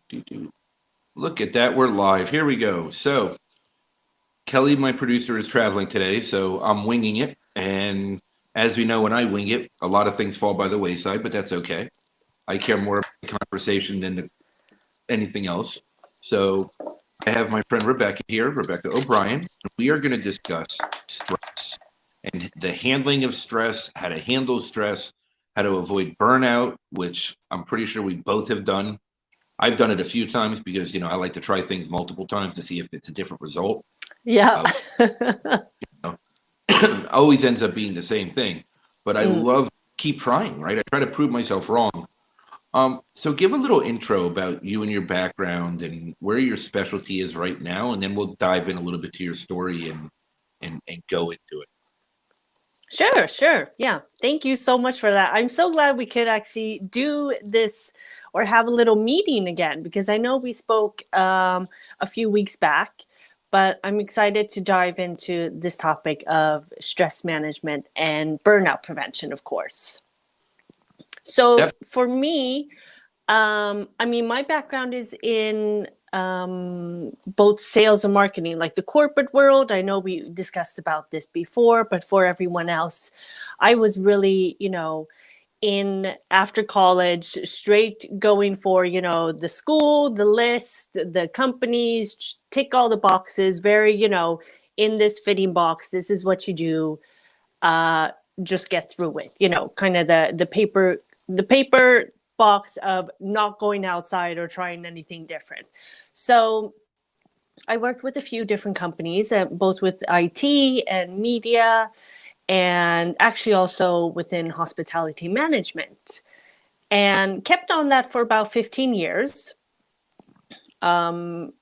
Do. Look at that. We're live. Here we go. So, Kelly, my producer, is traveling today, so I'm winging it. And as we know, when I wing it, a lot of things fall by the wayside, but that's okay. I care more about the conversation than anything else. So, I have my friend Rebecca here, Rebecca O'Brien. We are going to discuss stress and the handling of stress, how to handle stress, how to avoid burnout, which I'm pretty sure we both have done. I've done it a few times because, I like to try things multiple times to see if it's a different result. Yeah. Uh, always ends up being the same thing, but I Mm. love keep trying, right? I try to prove myself wrong. So give a little intro about you and your background and where your specialty is right now, and then we'll dive in a little bit to your story and go into it. Sure, sure. Yeah. Thank you so much for that. I'm so glad we could actually do this or have a little meeting again because I know we spoke a few weeks back, but I'm excited to dive into this topic of stress management and burnout prevention, of course. So Def- for me, I mean, my background is in both sales and marketing, like the corporate world. I know we discussed about this before, but for everyone else, I was really, in after college, straight going for, the school, the list, the companies, tick all the boxes, very, in this fitting box, this is what you do. Uh, just get through it, kind of the paper box of not going outside or trying anything different. So I worked with a few different companies, both with IT and media, and actually also within hospitality management, and kept on that for about 15 years.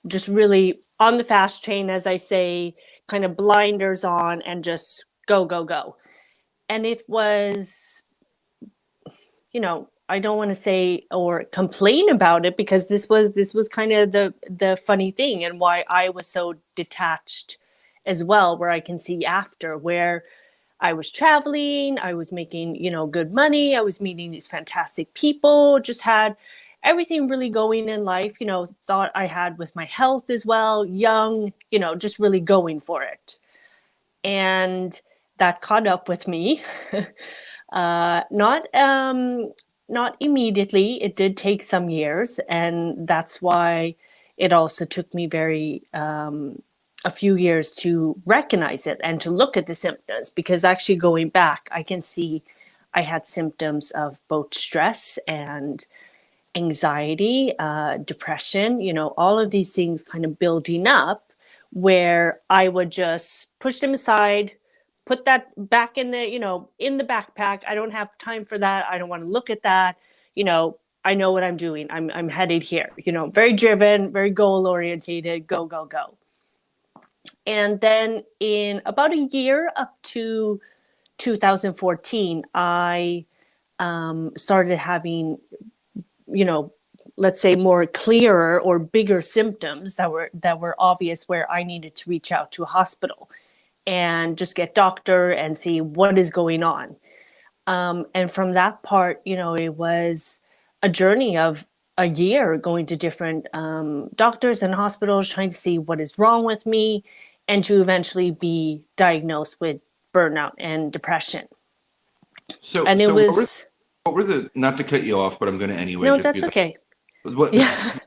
Just really on the fast train, as I say, kind of blinders on and just go, go, go. And it was, I don't want to say or complain about it because this was kind of the funny thing and why I was so detached as well, where I can see after where I was traveling, I was making, good money, I was meeting these fantastic people, just had everything really going in life, thought I had with my health as well, young, just really going for it. And that caught up with me. Not immediately. It did take some years, and that's why it also took me very a few years to recognize it and to look at the symptoms. Because actually, going back, I can see I had symptoms of both stress and anxiety, depression. All of these things kind of building up, where I would just push them aside, put that back in the backpack. I don't have time for that. I don't want to look at that. I know what I'm doing. I'm headed here. Very driven, very goal orientated. Go, go, go. And then in about a year up to 2014, I started having, you know, let's say more clearer or bigger symptoms that were obvious, where I needed to reach out to a hospital and just get doctor and see what is going on. And from that part, it was a journey of a year going to different doctors and hospitals trying to see what is wrong with me and to eventually be diagnosed with burnout and depression. So, And it so was, what were the, not to cut you off, but I'm going to anyway, no, just that's because okay. what Yeah.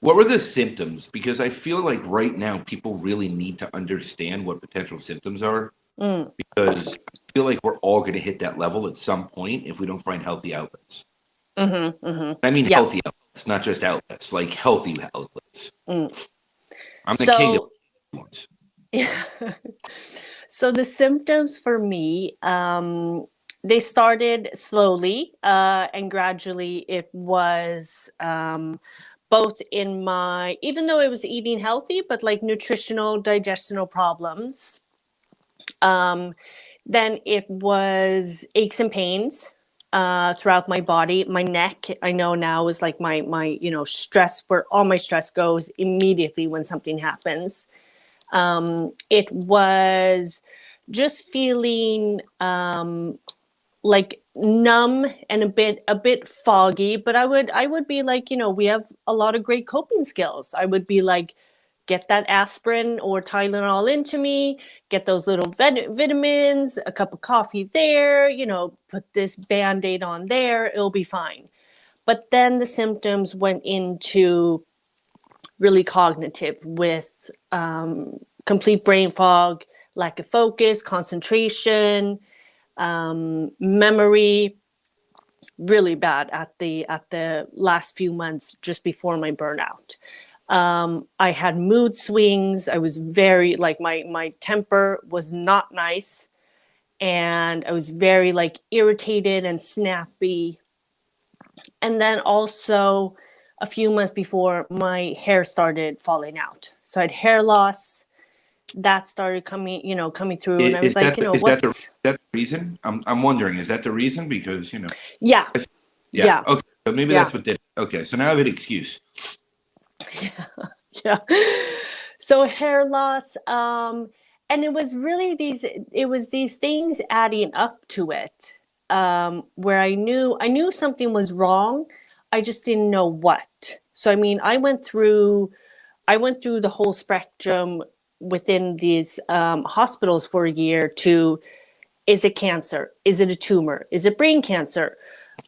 what were the symptoms? Because I feel like right now people really need to understand what potential symptoms are, Mm, because I feel like we're all going to hit that level at some point if we don't find healthy outlets. I mean yeah. healthy outlets, not just outlets, like healthy outlets. Mm. I'm the king of So, ones. yeah. So the symptoms for me, they started slowly, and gradually it was both in my, even though it was eating healthy, but like nutritional, digestional problems. Um, then it was aches and pains throughout my body. My neck, I know now, is like my stress, where all my stress goes immediately when something happens. It was just feeling like numb and a bit foggy, but I would be like, we have a lot of great coping skills. I would be like, get that aspirin or Tylenol into me, get those little vitamins, a cup of coffee there, put this band-aid on there, it'll be fine. But then the symptoms went into really cognitive with complete brain fog, lack of focus, concentration, memory, really bad at the last few months just before my burnout. I had mood swings. I was very like my temper was not nice, and I was very like irritated and snappy. And then also a few months before, my hair started falling out. So I had hair loss that started coming through, and I was Is like, that is what's that the reason? I'm wondering, is that the reason? Because yeah, yeah. yeah, Okay. So maybe yeah. that's what did it. Okay. So now I have an excuse. Yeah. So hair loss, and it was these things adding up to it, where I knew something was wrong. I just didn't know what. So I mean, I went through the whole spectrum within these hospitals for a year to, is it cancer? Is it a tumor? Is it brain cancer?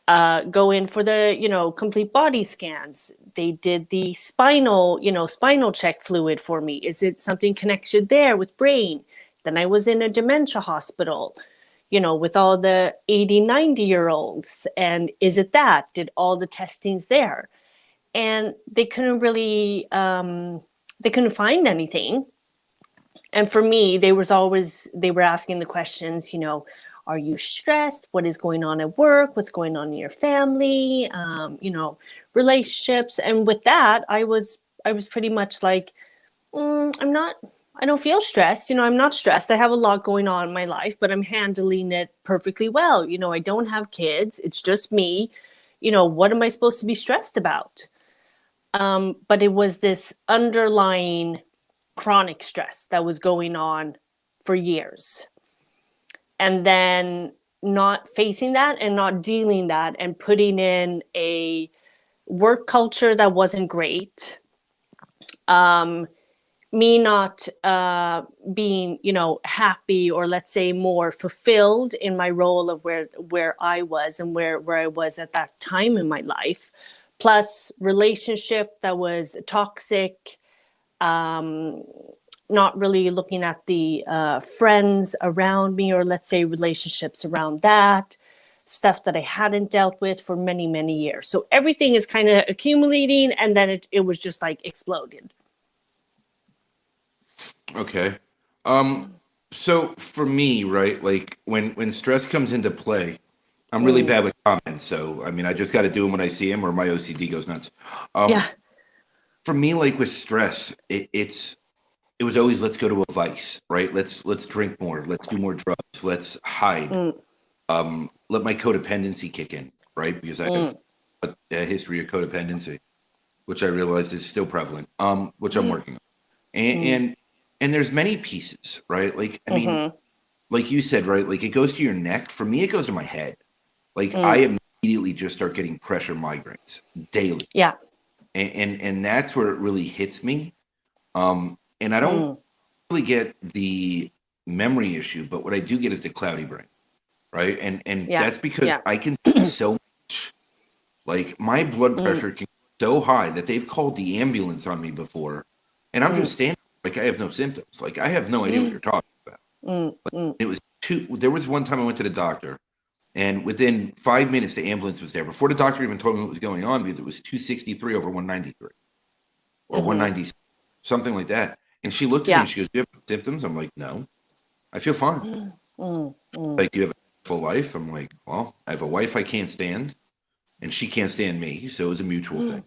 Go in for the complete body scans. They did the spinal check fluid for me. Is it something connected there with brain? Then I was in a dementia hospital, with all the 80, 90-year-olds, and is it that? Did all the testings there? And they couldn't find anything. And for me, they were asking the questions, are you stressed? What is going on at work? What's going on in your family? Relationships. And with that, I was pretty much like, I don't feel stressed. I'm not stressed. I have a lot going on in my life, but I'm handling it perfectly well. I don't have kids. It's just me. What am I supposed to be stressed about? But it was this underlying chronic stress that was going on for years. And then not facing that and not dealing that and putting in a work culture that wasn't great. Me not being, happy, or let's say more fulfilled in my role of where I was and where I was at that time in my life. Plus relationship that was toxic, not really looking at the friends around me, or let's say relationships around that, stuff that I hadn't dealt with for many, many years. So everything is kind of accumulating, and then it was just like exploded. Okay. So for me, right, like when stress comes into play, I'm really Mm, bad with comments. So I mean, I just got to do them when I see them, or my OCD goes nuts. Um, yeah. for me, like with stress, it was always let's go to a vice, right? Let's drink more, let's do more drugs, let's hide. Mm, Let my codependency kick in, right? Because I have mm, a history of codependency, which I realized is still prevalent. Which I'm working on. And mm, and there's many pieces, right? Like I mean, mm-hmm, like you said, right? Like it goes to your neck. For me, it goes to my head. Like mm, I immediately just start getting pressure migraines daily, yeah. and that's where it really hits me. And I don't Mm, really get the memory issue, but what I do get is the cloudy brain, right? And yeah. that's because Yeah. I can think so much. Like my blood Mm, pressure can go so high that they've called the ambulance on me before, and I'm mm, just standing like I have no symptoms. Like I have no idea what mm, you're talking about. mm, mm, It was two. There was one time I went to the doctor, and within 5 minutes the ambulance was there before the doctor even told me what was going on, because it was 263 over 193 or mm-hmm, 190, something like that. And she looked at me yeah. and she goes, "Do you have symptoms?" I'm like, "No, I feel fine." Mm, mm, mm, Like, "Do you have a full life?" I'm like, "Well, I have a wife I can't stand, and she can't stand me, so it was a mutual thing."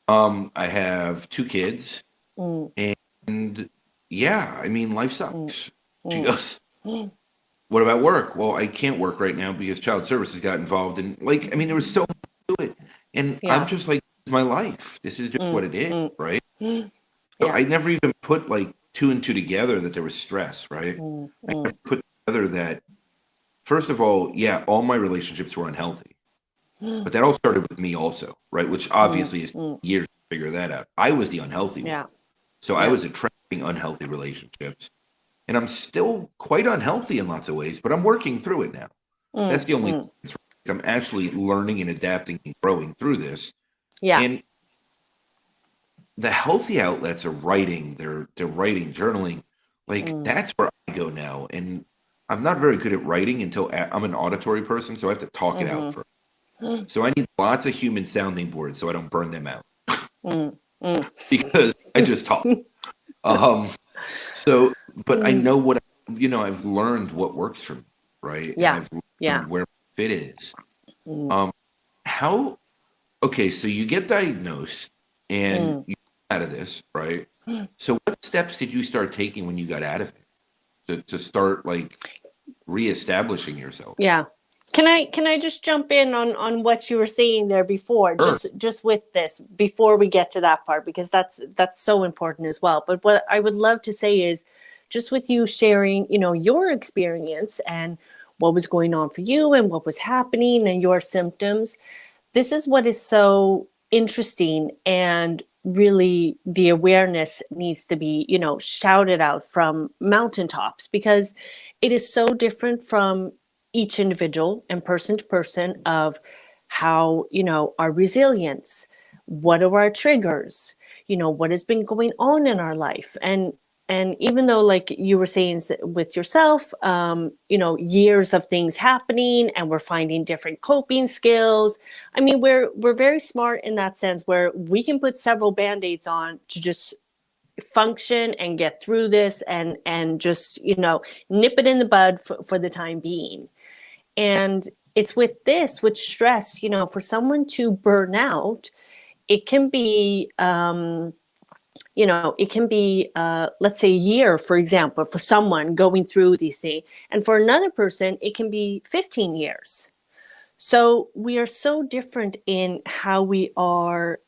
I have two kids, mm, and yeah, I mean, life mm, sucks. She mm, goes, "What about work?" Well, I can't work right now because child services got involved, and like, I mean, there was so much to it, and I'm yeah. just like, "This is my life. This is just what Mm, it is, mm, right?" mm, So yeah. I never even put like two and two together that there was stress, right? Mm, I mm, never put together that first of all, yeah, all my relationships were unhealthy, but that all started with me also, right? Which Mm, obviously is mm, years to figure that out. I was the unhealthy one. yeah, So I yeah. was attracting unhealthy relationships, and I'm still quite unhealthy in lots of ways, but I'm working through it now. That's Mm, the only mm, difference. I'm actually learning and adapting and growing through this. yeah. And the healthy outlets are writing, they're writing, journaling. Like Mm, that's where I go now. And I'm not very good at writing until I'm an auditory person, so I have to talk it out mm-hmm. first. So I need lots of human sounding boards so I don't burn them out Mm, mm, because I just talk. Um, so, but I mm, know what, I've learned what works for me, right? And yeah, I've yeah. learned where my fit is. Mm, Um, how, okay, so you get diagnosed and mm. you get out of this, right? So what steps did you start taking when you got out of it to start like reestablishing yourself? Yeah. Can I just jump in on what you were saying there before, Sure. just with this before we get to that part, because that's so important as well. But what I would love to say is just with you sharing, your experience and what was going on for you and what was happening and your symptoms. This is what is so interesting, and really the awareness needs to be, shouted out from mountaintops, because it is so different from each individual and person to person of how, our resilience, what are our triggers, what has been going on in our life. And even though, like you were saying with yourself, years of things happening and we're finding different coping skills. I mean, we're very smart in that sense, where we can put several band-aids on to just function and get through this, and just, nip it in the bud for the time being. And it's with stress, for someone to burn out, it can be let's say a year, for example, for someone going through these things, and for another person it can be 15 years. So we are so different in how we are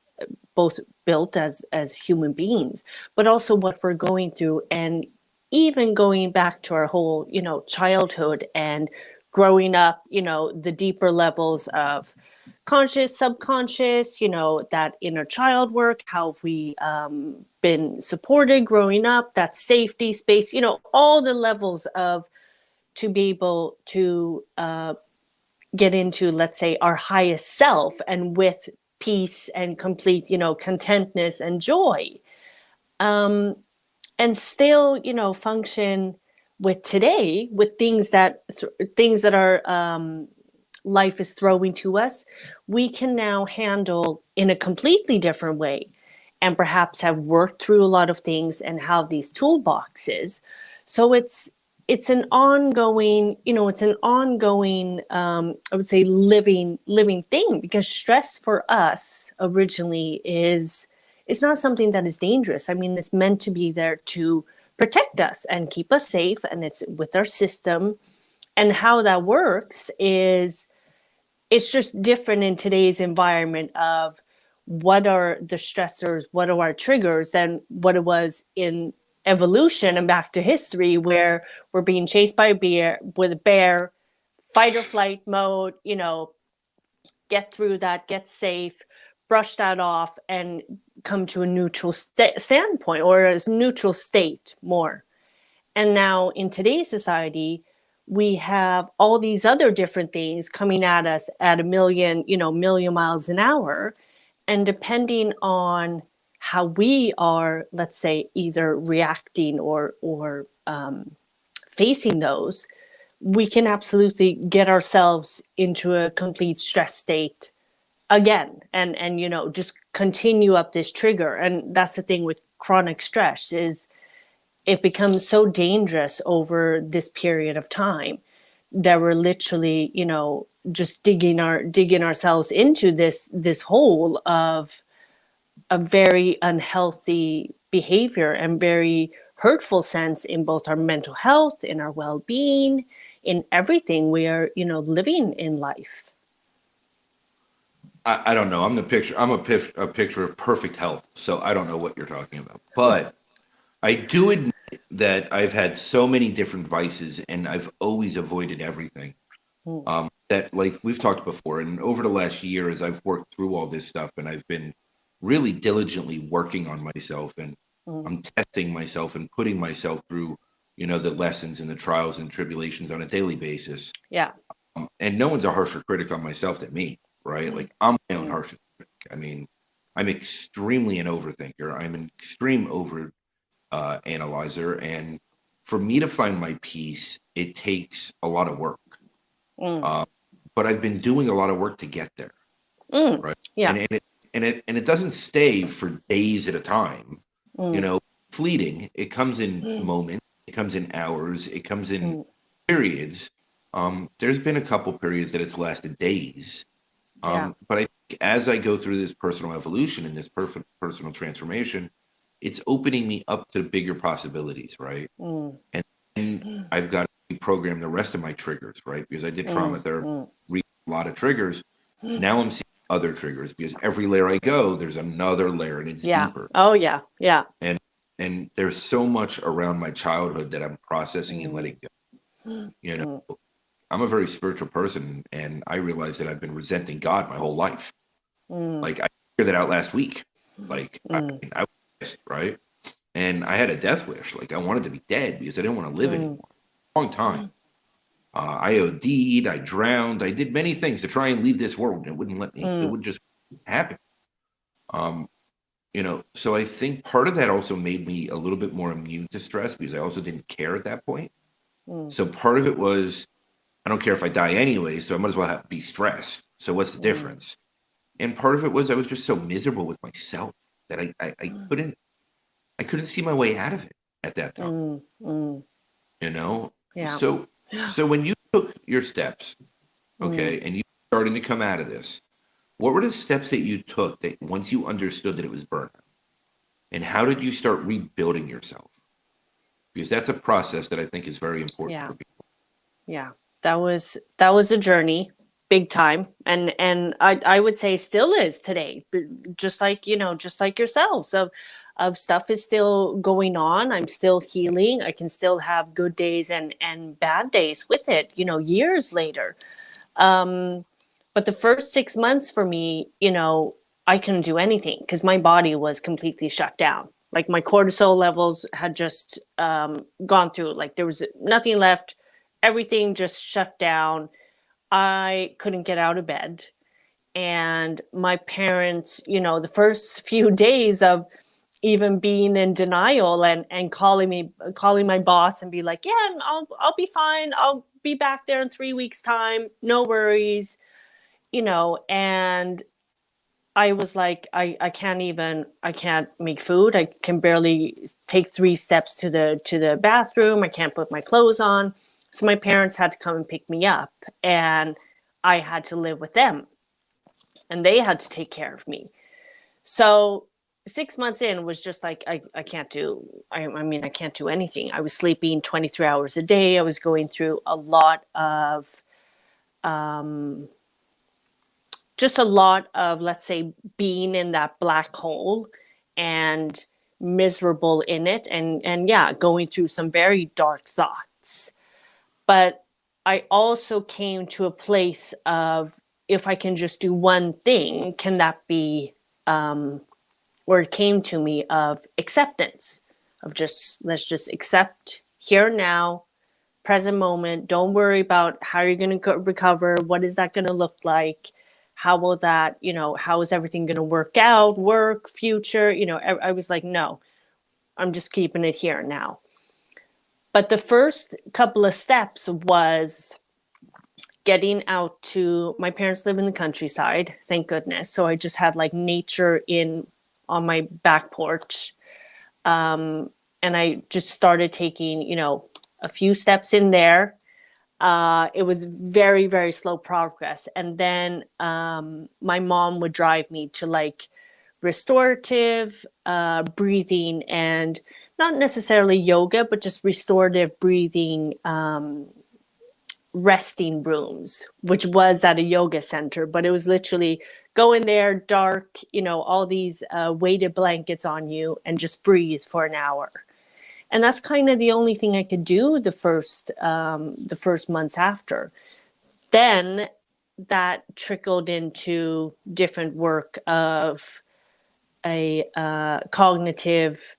both built as human beings, but also what we're going through. And even going back to our whole, childhood and growing up, the deeper levels of conscious, subconscious, that inner child work, how have we been supported growing up, that safety space, all the levels of, to be able to get into, let's say, our highest self, and with peace and complete, contentness and joy, and still, function with today, with things that our life is throwing to us. We can now handle in a completely different way, and perhaps have worked through a lot of things and have these toolboxes. So it's an ongoing, I would say, living thing, because stress for us originally is, it's not something that is dangerous. I mean, it's meant to be there to protect us and keep us safe, and it's with our system. And how that works is, it's just different in today's environment of what are the stressors, what are our triggers, than what it was in evolution and back to history, where we're being chased by a bear, with a bear, fight or flight mode, get through that, get safe, brush that off, and come to a neutral standpoint, or a neutral state more. And now in today's society, we have all these other different things coming at us at a million miles an hour. And depending on how we are, let's say, either reacting or facing those, we can absolutely get ourselves into a complete stress state again, and just continue up this trigger. And that's the thing with chronic stress, is it becomes so dangerous over this period of time that we're literally, just digging ourselves into this hole of a very unhealthy behavior and very hurtful sense in both our mental health, in our well-being, in everything we are, living in life. I don't know. I'm a picture of perfect health, so I don't know what you're talking about. But I do admit that I've had so many different vices and I've always avoided everything. mm, That like we've talked before, and over the last year, as I've worked through all this stuff, and I've been really diligently working on myself, and mm. I'm testing myself and putting myself through, the lessons and the trials and tribulations on a daily basis. Yeah. And no one's a harsher critic on myself than me, right? Like I'm my own Mm, harshest critic. I mean, I'm extremely an overthinker. I'm an extreme over analyzer, and for me to find my peace, it takes a lot of work. mm, Uh, but I've been doing a lot of work to get there, mm. right? Yeah. And it doesn't stay for days at a time. You Mm, know, fleeting. It comes in mm, moments. It comes in hours. It comes in mm. periods. There's been a couple periods that it's lasted days. Yeah. But I think as I go through this personal evolution and this perfect personal transformation, it's opening me up to bigger possibilities, right? Mm, And then mm, I've got to reprogram the rest of my triggers, right? Because I did trauma mm, therapy, mm, read a lot of triggers. Now I'm seeing other triggers because every layer I go, there's another layer and it's yeah. deeper. Oh, yeah. Yeah. And there's so much around my childhood that I'm processing and Mm, letting go. You know, mm, I'm a very spiritual person, and I realize that I've been resenting God my whole life. mm, Like I figured that out last week. Like mm, I was pissed, right? And I had a death wish. Like I wanted to be dead because I didn't want to live mm, anymore. Long time. I OD'd, I drowned, I did many things to try and leave this world, and it wouldn't let me. It mm, would just happen. Um, so I think part of that also made me a little bit more immune to stress because I also didn't care at that point. mm, So part of it was I don't care if I die anyway, so I might as well be stressed. So what's the mm, difference? And part of it was I was just so miserable with myself that I couldn't see my way out of it at that time, mm, mm. you know? Yeah. So so when you took your steps, Mm. okay, and you starting to come out of this, what were the steps that you took that once you understood that it was burnout? And how did you start rebuilding yourself? Because that's a process that I think is very important Yeah. for people. Yeah. That was a journey, big time. And I would say still is today. Just like, just like yourselves of stuff is still going on. I'm still healing. I can still have good days and bad days with it, years later. Um, but the first 6 months for me, I couldn't do anything because my body was completely shut down. Like my cortisol levels had just gone through. Like there was nothing left. Everything just shut down. I couldn't get out of bed. And my parents, the first few days of even being in denial and calling my boss and be like, yeah, I'll be fine. I'll be back there in 3 weeks time. No worries, and I was like, I can't make food. I can barely take 3 steps to the bathroom. I can't put my clothes on. So my parents had to come and pick me up, and I had to live with them, and they had to take care of me. So 6 months in was just like, I can't do, I mean, I can't do anything. I was sleeping 23 hours a day. I was going through a lot of, just a lot of, let's say, being in that black hole and miserable in it, and yeah, going through some very dark thoughts. But I also came to a place of, if I can just do one thing, can that be, where it came to me of acceptance, of just, let's just accept here now, present moment. Don't worry about how you're going to recover. What is that going to look like? How will that, how is everything going to work out, work, future? I was like, no, I'm just keeping it here now. But the first couple of steps was getting out to, my parents live in the countryside, thank goodness. So I just had like nature on my back porch. And I just started taking, a few steps in there. It was very, very slow progress. And then my mom would drive me to like restorative breathing, and not necessarily yoga, but just restorative breathing resting rooms, which was at a yoga center. But it was literally go in there, dark, all these weighted blankets on you, and just breathe for an hour. And that's kind of the only thing I could do the first months after. then that trickled into different work of a cognitive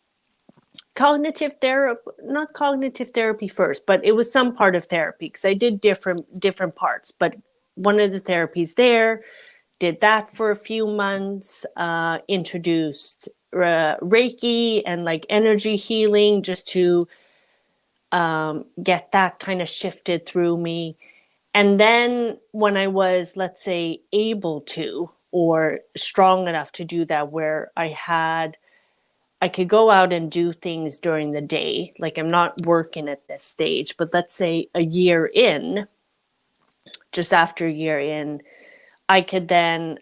therapy, not cognitive therapy first, but it was some part of therapy because I did different parts. But one of the therapies there, did that for a few months, introduced Reiki and like energy healing just to get that kind of shifted through me. And then when I was, let's say, able to or strong enough to do that, where I could go out and do things during the day, like I'm not working at this stage, but let's say a year in, just after a year in, I could then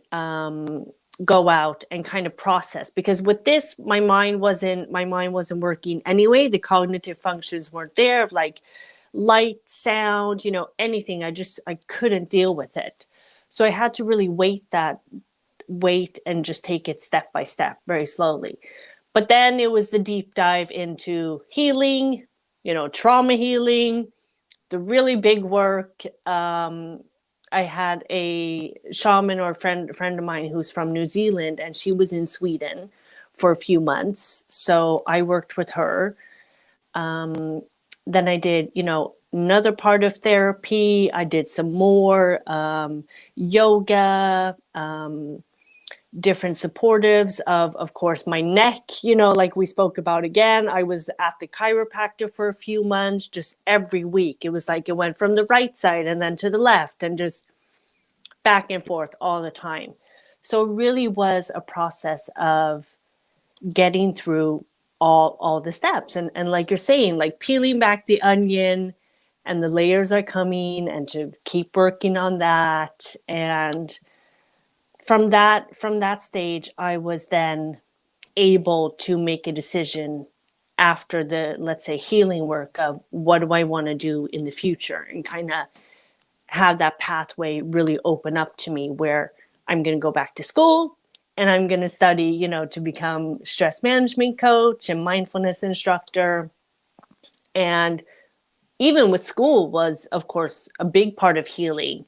go out and kind of process, because with this my mind wasn't working anyway. The cognitive functions weren't there of like light, sound, anything. I couldn't deal with it. So I had to really wait and just take it step by step, very slowly. But then it was the deep dive into healing, trauma healing, the really big work. I had a shaman or friend of mine who's from New Zealand, and she was in Sweden for a few months. So I worked with her. Then I did, another part of therapy. I did some more yoga, different supportives of course, my neck, like we spoke about again. I was at the chiropractor for a few months, just every week. It was like it went from the right side and then to the left and just back and forth all the time. So it really was a process of getting through all the steps. And like you're saying, like peeling back the onion, and the layers are coming, and to keep working on that. And from that stage, I was then able to make a decision after the, let's say, healing work of what do I want to do in the future, and kind of have that pathway really open up to me, where I'm going to go back to school and I'm going to study, to become stress management coach and mindfulness instructor. And even with school was, of course, a big part of healing,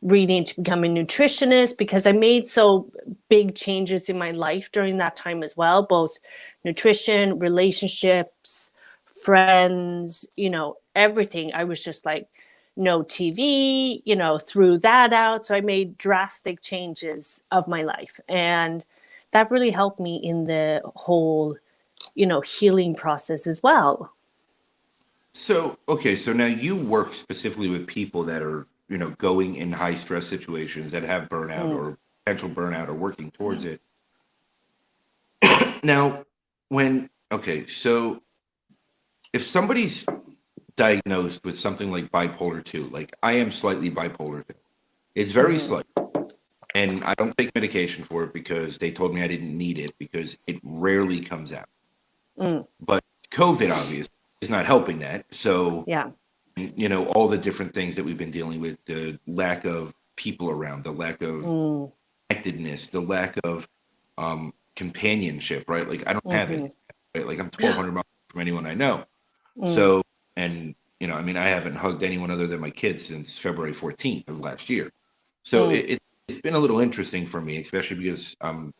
reading to become a nutritionist, because I made so big changes in my life during that time as well, both nutrition, relationships, friends, everything. I was just like, no TV, threw that out. So I made drastic changes of my life. And that really helped me in the whole, healing process as well. So, okay, so now you work specifically with people that are, going in high stress situations that have burnout or potential burnout or working towards it. Now, so if somebody's diagnosed with something like bipolar 2, like I am slightly bipolar 2, it's very slight. And I don't take medication for it because they told me I didn't need it because it rarely comes out. But COVID obviously is not helping that. So, Yeah. all the different things that we've been dealing with, the lack of people around, the lack of connectedness, the lack of companionship, right? Like I don't have any, right? Like I'm 1,200 miles from anyone I know. So, and, I haven't hugged anyone other than my kids since February 14th of last year. So it's been a little interesting for me, especially because I'm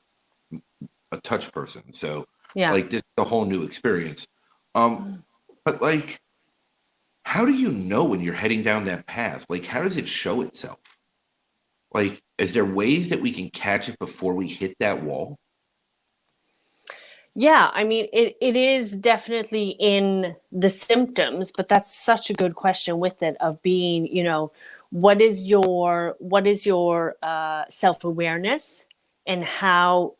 a touch person. So Yeah. like this is a whole new experience. But like, how do you know when you're heading down that path? Like, how does it show itself? Like, is there ways that we can catch it before we hit that wall? Yeah, I mean, it is definitely in the symptoms, but that's such a good question with it of being, what is your self-awareness, and how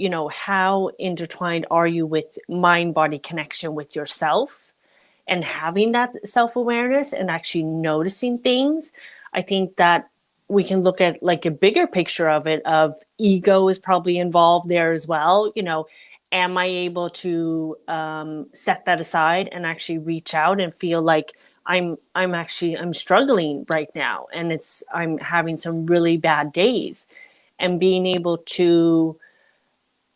intertwined are you with mind-body connection with yourself, and having that self-awareness and actually noticing things. I think that we can look at like a bigger picture of it, of ego is probably involved there as well. Am I able to set that aside and actually reach out and feel like I'm struggling right now, and I'm having some really bad days, and being able to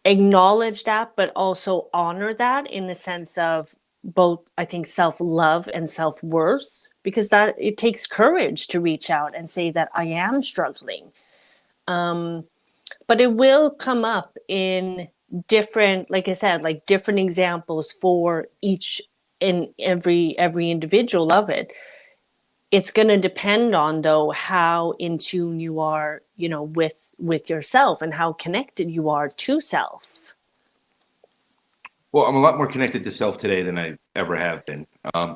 acknowledge that, but also honor that in the sense of both, I think, self-love and self-worth, because that it takes courage to reach out and say that I am struggling. But it will come up in different, like I said, like different examples for each and every individual of it. It's going to depend on, though, how in tune you are, with yourself, and how connected you are to self. Well, I'm a lot more connected to self today than I ever have been.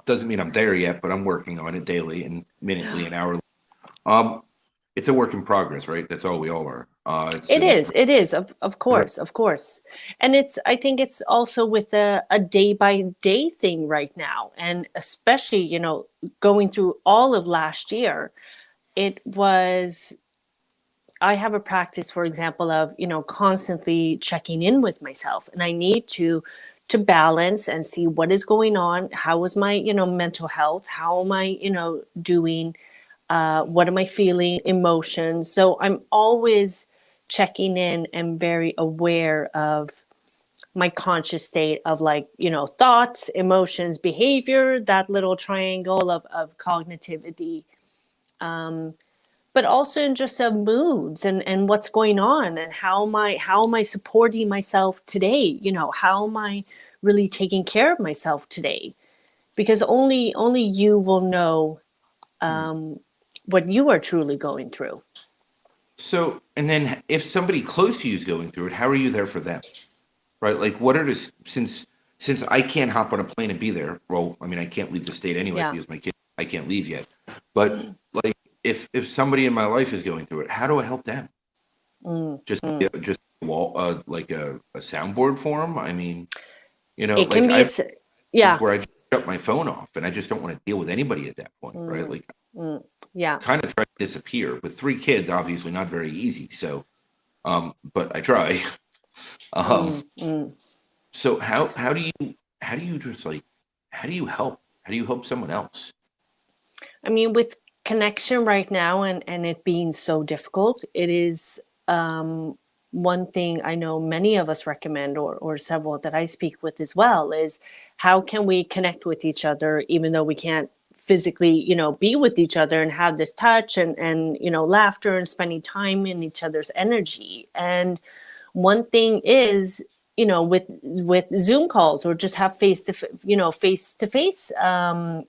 Doesn't mean I'm there yet, but I'm working on it daily and minutely and hourly. It's a work in progress, right? That's all we all are. It is, of course. And I think it's also with a day by day thing right now. And especially, going through all of last year, I have a practice, for example, of, constantly checking in with myself, and I need to balance and see what is going on. How is my, mental health? How am I, doing? What am I feeling? Emotions. So I'm always checking in and very aware of my conscious state of, like, thoughts, emotions, behavior, that little triangle of cognitivity. But also in just moods and what's going on, and how am I supporting myself today? How am I really taking care of myself today? Because only you will know what you are truly going through. So, and then if somebody close to you is going through it, how are you there for them? Right? Like, what are the, since I can't hop on a plane and be there, well, I mean, I can't leave the state anyway Yeah. because my kid, I can't leave yet. But like, if somebody in my life is going through it, how do I help them? Just a wall, like a soundboard for them? I mean, It can like be, I've yeah, where I just shut my phone off and I just don't want to deal with anybody at that point, right? Like, yeah. kind of try to disappear. With 3 kids, obviously not very easy. So, but I try. So how do you just like, how do you help? How do you help someone else? I mean, with connection right now, and it being so difficult, it is one thing I know many of us recommend, or several that I speak with as well, is how can we connect with each other even though we can't physically, be with each other and have this touch and laughter and spending time in each other's energy. And one thing is, with Zoom calls, or just have face-to-face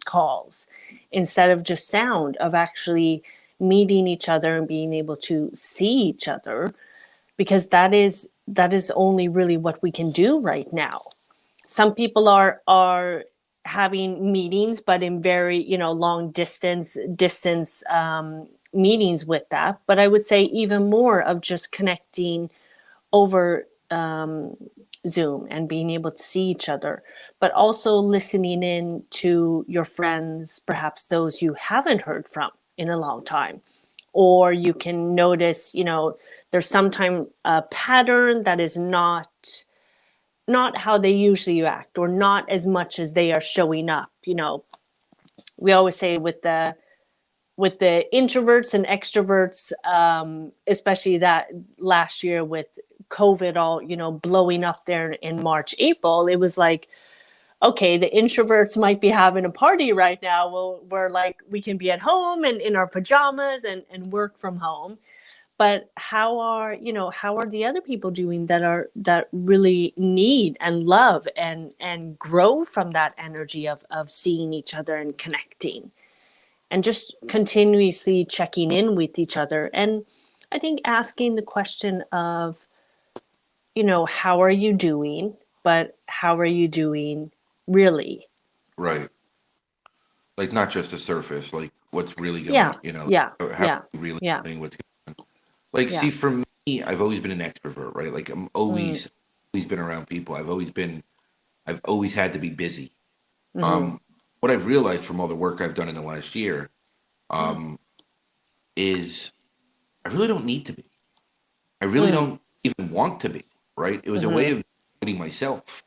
calls, instead of just sound, of actually meeting each other and being able to see each other, because that is only really what we can do right now. Some people are having meetings, but in very, long distance meetings with that. But I would say even more of just connecting over Zoom and being able to see each other, but also listening in to your friends, perhaps those you haven't heard from in a long time. Or you can notice, there's sometimes a pattern that is not how they usually act, or not as much as they are showing up. We always say with the introverts and extroverts, especially that last year with COVID all, blowing up there in March, April, it was like, okay, the introverts might be having a party right now. Well, we're like, we can be at home and in our pajamas and work from home. But how are the other people doing that really need and love and grow from that energy of seeing each other and connecting, and just continuously checking in with each other. And I think asking the question of, how are you doing, but how are you doing really? Right. Like, not just a surface, like what's really going Yeah, on, yeah, how yeah, are you really yeah, doing what's going on. Like, yeah. see, for me, I've always been an extrovert, right? Like, always been around people. I've always had to be busy. What I've realized from all the work I've done in the last year, is I really don't need to be. I really don't even want to be, right? It was a way of putting myself,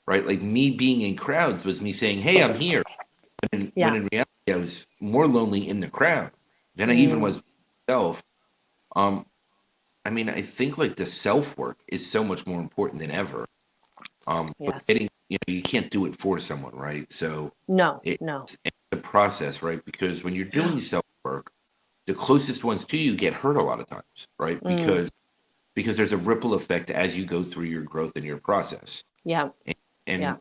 right? Like, me being in crowds was me saying, "Hey, I'm here." When Yeah. in reality, I was more lonely in the crowd than I even was myself. Um, I mean, I think like the self work is so much more important than ever. But Yes. getting, you can't do it for someone, right? So No, it, no. the process, right? Because when you're doing self work, the closest ones to you get hurt a lot of times, right? Mm, Because there's a ripple effect as you go through your growth and your process, yeah. and, Yeah. and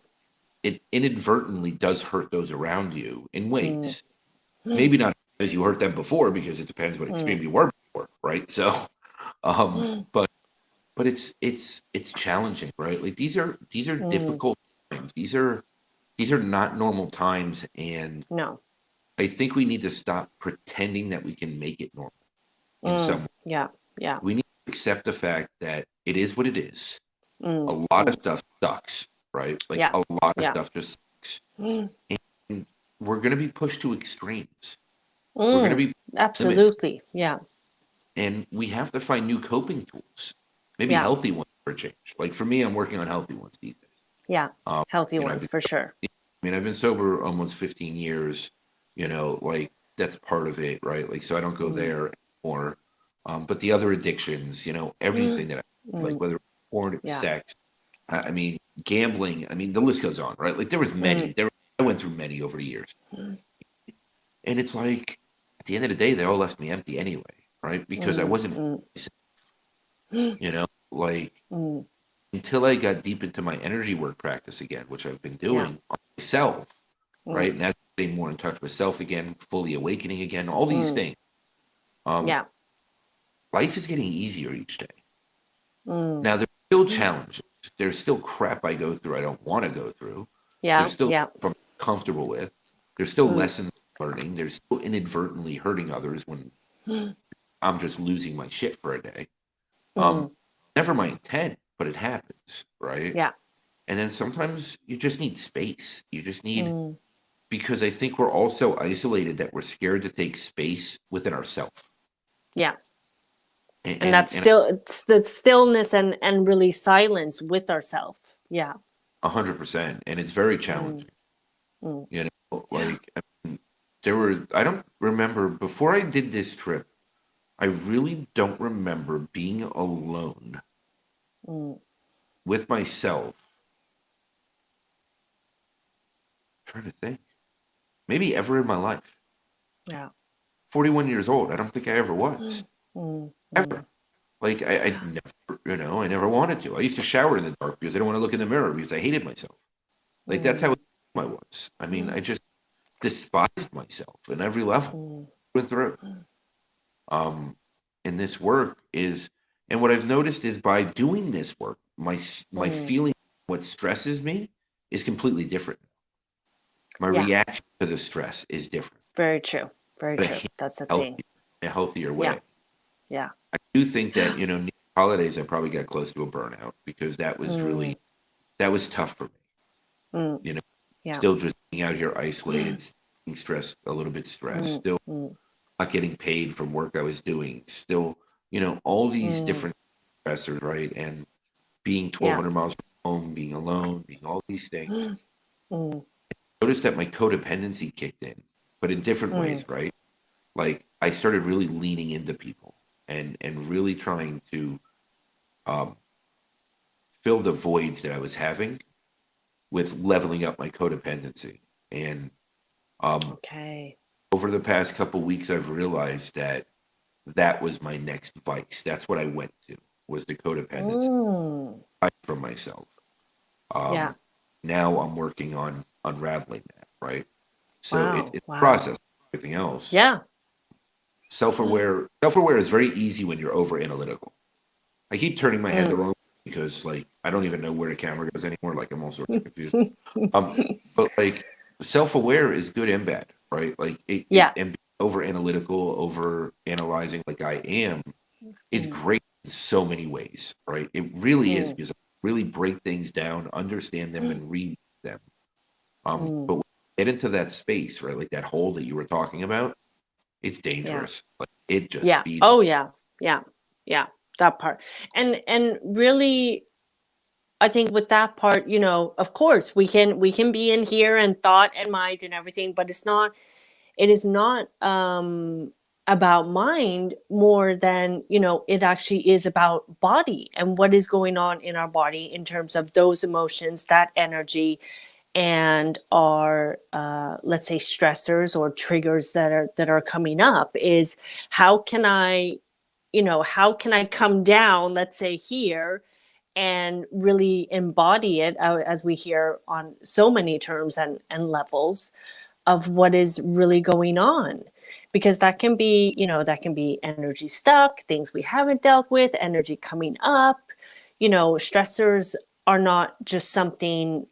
it inadvertently does hurt those around you in Mm, ways. Maybe not as you hurt them before, because it depends what mm, extreme you were before, right? So, mm, but it's challenging, right? Like these are mm. difficult times. These are not normal times, and No. I think we need to stop pretending that we can make it normal in some Mm, way. yeah. Yeah. We need to accept the fact that it is what it is. A Mm, lot of mm, stuff sucks, right? Like yeah. a lot of Yeah. stuff just sucks. Mm, And we're going to be pushed to extremes. We're going to mm, be limits, absolutely. Yeah. and we have to find new coping tools, maybe Yeah. healthy ones for a change. Like for me, I'm working on healthy ones these days. Yeah. Um, Healthy you know, ones for sure. I've been sober almost 15 years. Like that's part of it, right? Like so, I don't go Mm, there anymore. But the other addictions, mm, everything that like mm, whether porn, yeah. sex, I mean, gambling. I mean, the list goes on, right? Like there was Mm, many. I went through many over the years, mm, and it's like at the end of the day, they all left me empty anyway, right? Because I mm, wasn't, mm, mm, like mm, until I got deep into my energy work practice again, which I've been yeah. doing on myself, Mm, right? And as getting more in touch with self again, fully awakening again, all these mm, things. Um, yeah. Life is getting easier each day. Mm, Now there's still mm, challenges. There's still crap I go through I don't want to go through. There's yeah. still Yeah. stuff I'm comfortable with. There's still Mm, lessons learning. There's still inadvertently hurting others when mm, I'm just losing my shit for a day. Um, mm, Never my intent, but it happens, right? yeah. And then sometimes you just need space. You just need, Mm, because I think we're all so isolated that we're scared to take space within ourselves. yeah. And, And and, that's and still it's the stillness and really silence with ourself. Yeah. 100%. And it's very Mm, challenging. mm, Like I don't remember, before I did this trip, I really don't remember being alone mm, with myself. I'm trying to think. Maybe ever in my life. yeah. 41 years old. I don't think I ever was. Mm, mm, Ever. mm, Like I yeah. never, I never wanted to. I used to shower in the dark because I didn't want to look in the mirror because I hated myself. Like that's how Mm, I was. I mean, I mm, just despised myself in every level, mm, through and through. mm, Um, and this work is, and what I've noticed is by doing this work, my mm. feeling, what stresses me, is completely different. My Yeah. reaction to the stress is different, Very true. Very but true. That's a healthier, thing. in a healthier Yeah. way. Yeah. I do think that near holidays I probably got close to a burnout because Mm, that was tough for me. mm, You know, yeah. still just being out here isolated, Mm, being stressed, a little bit stressed, mm, still mm, not getting paid from work I was doing, still, all these mm, different stressors, right? And being yeah. 1,200 miles from home, being alone, being all these things. Mm, mm, Noticed that my codependency kicked in, but in different mm, ways, right? Like I started really leaning into people and really trying to um, fill the voids that I was having with leveling up my codependency. And um, okay. over the past couple weeks, I've realized that that was my next vice. That's what I went to, was the codependency Mm, from myself. yeah. Um, Now I'm working on unraveling that, right? So Wow. it's a Wow. process. Everything else, Yeah. self-aware is very easy when you're over analytical. I keep turning my head the Mm. wrong way because like I don't even know where the camera goes anymore. Like I'm all sorts of confused. Um, but like self-aware is good and bad, right? Like Yeah. and being over analytical, over analyzing like I am is Mm, great in so many ways, right? It really is mm, because I really break things down, understand them, mm, and read them. mm, But when you get into that space, right, like that hole that you were talking about, it's yeah. dangerous. Like it just Yeah. feeds. Oh yeah. Yeah. Yeah. That part. And really I think with that part, of course we can be in here and thought and mind and everything, but it is not about mind more than, it actually is about body and what is going on in our body in terms of those emotions, that energy, and our let's say stressors or triggers that are coming up, is how can I, how can I come down, let's say here, and really embody it, as we hear on so many terms and levels of what is really going on. Because that can be, that can be energy stuck, things we haven't dealt with, energy coming up. Stressors are not just something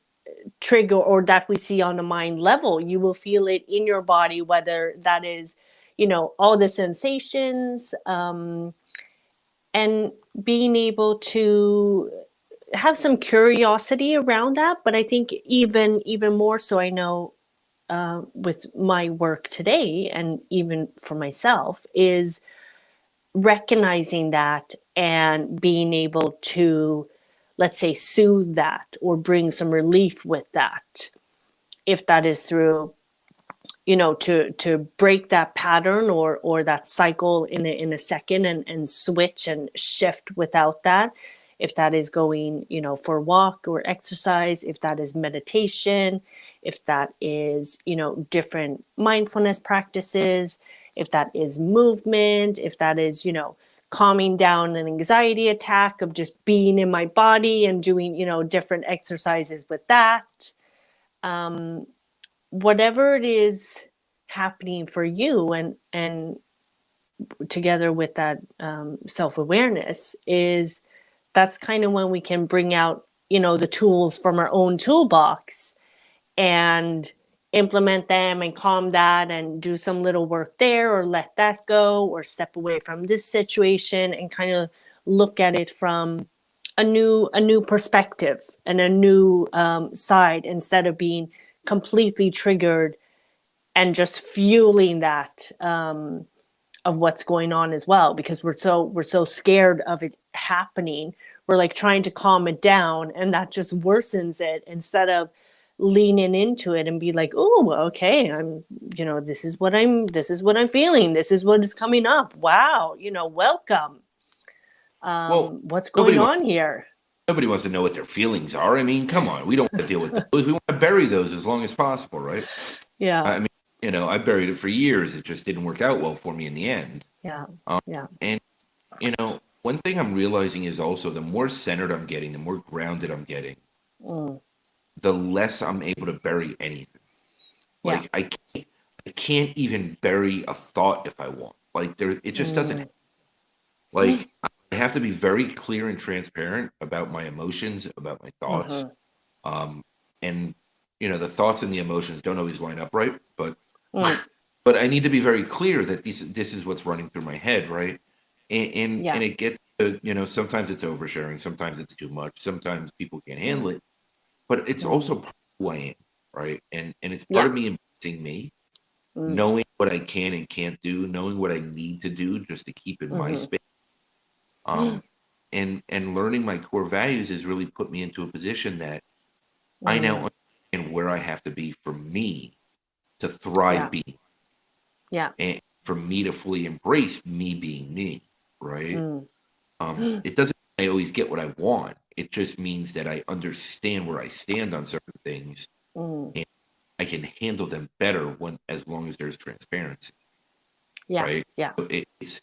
trigger or that we see on the mind level. You will feel it in your body, whether that is, all the sensations, and being able to have some curiosity around that. But I think even more so, I know, with my work today, and even for myself, is recognizing that and being able to, let's say, soothe that or bring some relief with that, if that is through, to break that pattern or that cycle in a second, and switch and shift without that. If that is going, for a walk or exercise, if that is meditation, if that is, different mindfulness practices, if that is movement, if that is, calming down an anxiety attack of just being in my body and doing, different exercises with that. Whatever it is happening for you, and together with that, self-awareness, is that's kind of when we can bring out, the tools from our own toolbox and implement them and calm that and do some little work there, or let that go, or step away from this situation and kind of look at it from a new perspective and a new, side, instead of being completely triggered and just fueling that, of what's going on as well, because we're so scared of it happening. We're like trying to calm it down, and that just worsens it, instead of leaning into it and be like, oh, okay, I'm, this is what I'm feeling, this is what is coming up, wow, welcome. Well, What's going nobody wants on here? nobody wants to know what their feelings are. I mean, come on, we don't want to deal with those. We want to bury those as long as possible, right? Yeah, I mean, I buried it for years. It just didn't work out well for me in the end. yeah, Um, yeah. and one thing I'm realizing is also the more centered I'm getting, the more grounded I'm getting, Mm, the less I'm able to bury anything. yeah. Like I can't even bury a thought if I want. Like it just doesn't. Mm, Like I have to be very clear and transparent about my emotions, about my thoughts. mm-hmm, Um, and the thoughts and the emotions don't always line up right, but mm, but I need to be very clear that this is what's running through my head, right? And yeah. it gets to, sometimes it's oversharing, sometimes it's too much, sometimes people can't handle Mm, it, but it's also mm, part of who I am, right? And it's part yeah. of me embracing me, Mm, knowing what I can and can't do, knowing what I need to do just to keep in my mm-hmm, space. And learning my core values has really put me into a position that I now mm, understand where I have to be for me to thrive yeah. being, Yeah. and for me to fully embrace me being me, right? Mm, It doesn't mean I always get what I want. It just means that I understand where I stand on certain things, mm, and I can handle them better when as long as there's transparency, yeah. right? Yeah. So it's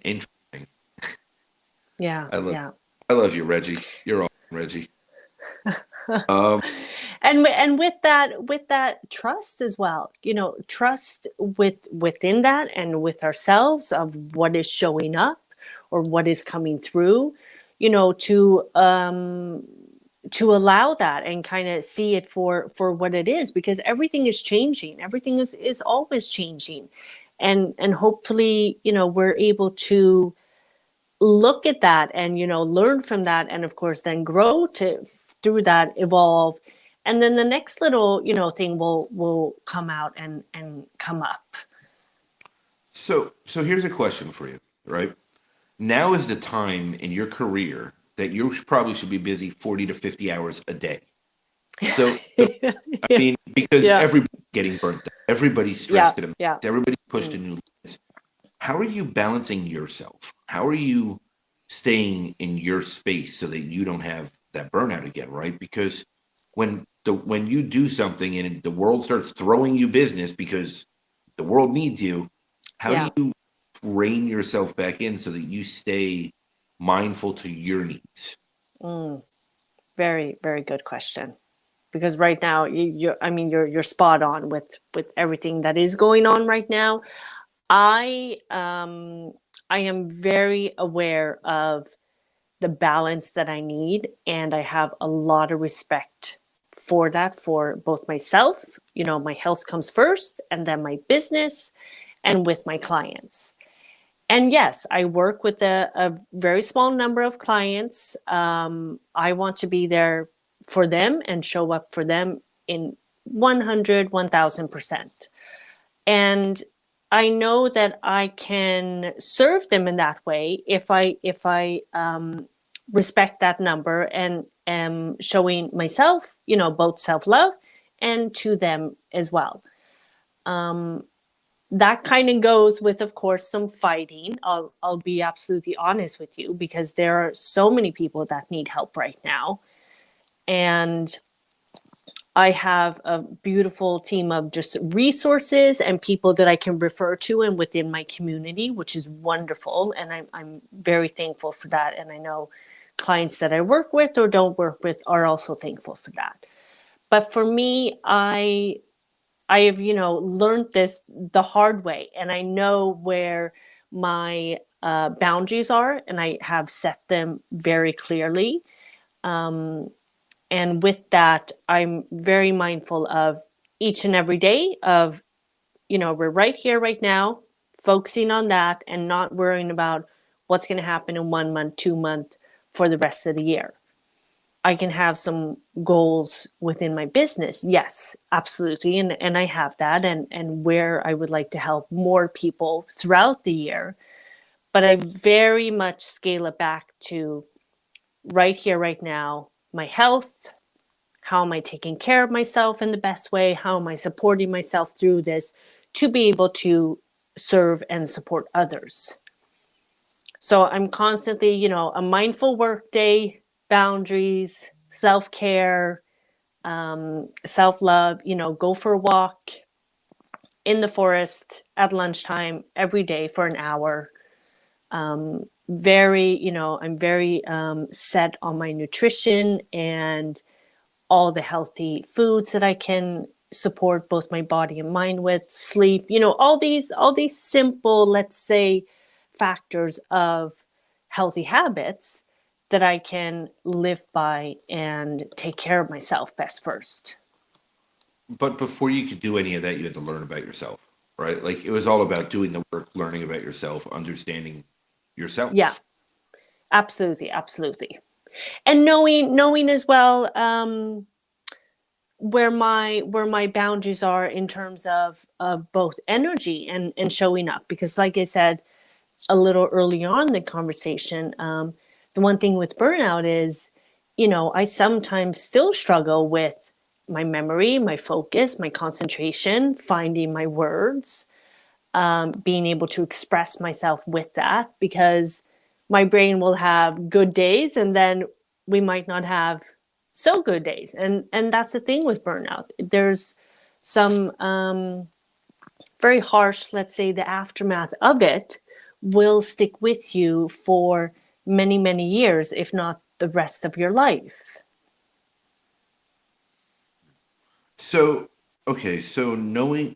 interesting. Yeah. I love Yeah. I love you, Reggie. You're awesome, Reggie. Um, And with that trust as well, trust within that, and with ourselves, of what is showing up or what is coming through, to allow that and kind of see it for what it is, because everything is changing, everything is always changing. And hopefully, we're able to look at that and, learn from that, and of course then grow to through that, evolve, and then the next little, thing will come out and come up. so here's a question for you, right? Now is the time in your career that you probably should be busy 40 to 50 hours a day. So I Yeah, mean, because yeah, everybody's getting burnt out, everybody's yeah, stressed at a yeah. max, everybody's pushed to Mm, new limits. How are you balancing yourself? How are you staying in your space so that you don't have that burnout again, right? Because when you do something and the world starts throwing you business because the world needs you, how do Yeah. you rein yourself back in so that you stay mindful to your needs? Mm, very, very good question. Because right now, I mean, you're spot on with everything that is going on right now. I am very aware of the balance that I need, and I have a lot of respect for that, for both myself. You know, my health comes first, and then my business, and with my clients. And yes, I work with a very small number of clients. I want to be there for them and show up for them in 100, 1000%. And I know that I can serve them in that way if I respect that number and am showing myself, you know, both self-love and to them as well. That kind of goes with, of course, some fighting. I'll be absolutely honest with you, because there are so many people that need help right now. And I have a beautiful team of just resources and people that I can refer to and within my community, which is wonderful. And I'm very thankful for that. And I know clients that I work with or don't work with are also thankful for that. But for me, I have, you know, learned this the hard way, and I know where my boundaries are, and I have set them very clearly. And with that, I'm very mindful of each and every day of, you know, we're right here, right now, focusing on that and not worrying about what's going to happen in 1 month, 2 months for the rest of the year. I can have some goals within my business. Yes, absolutely. And I have that, and where I would like to help more people throughout the year. But I very much scale it back to right here, right now, my health. How am I taking care of myself in the best way? How am I supporting myself through this to be able to serve and support others? So I'm constantly, you know, a mindful work day, boundaries, self-care, self-love, you know, go for a walk in the forest at lunchtime every day for an hour. Very, you know, I'm very set on my nutrition and all the healthy foods that I can support both my body and mind with, sleep, you know, all these simple, let's say, factors of healthy habits that I can live by and take care of myself best first. But before you could do any of that, you had to learn about yourself, right? Like it was all about doing the work, learning about yourself, understanding yourself. Yeah, absolutely, absolutely. And knowing as well, where my boundaries are in terms of both energy and showing up, because like I said a little early on in the conversation, the one thing with burnout is, you know, I sometimes still struggle with my memory, my focus, my concentration, finding my words, being able to express myself with that, because my brain will have good days and then we might not have so good days. And that's the thing with burnout. There's some very harsh, let's say, the aftermath of it will stick with you for many, many years, if not the rest of your life. So, okay, so knowing,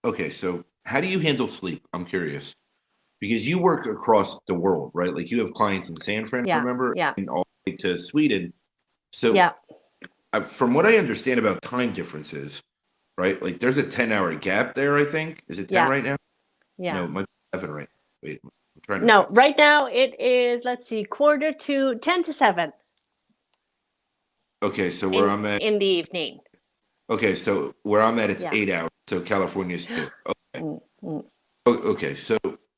okay, so how do you handle sleep? I'm curious because you work across the world, right? Like you have clients in San Fran, Yeah, remember, yeah, and all the way to Sweden. So, yeah, from what I understand about time differences, right? Like there's a 10-hour gap there, I think. Is it 10 yeah, right now? No, yeah. it might be 7 right. Wait, I'm trying to No, think. right now it is, let's see, quarter to 10 to 7 Okay, so where in I'm at, in the evening. okay, so where I'm at, it's Yeah. 8 hours. So California's 2. Okay. Mm, mm, Okay, so,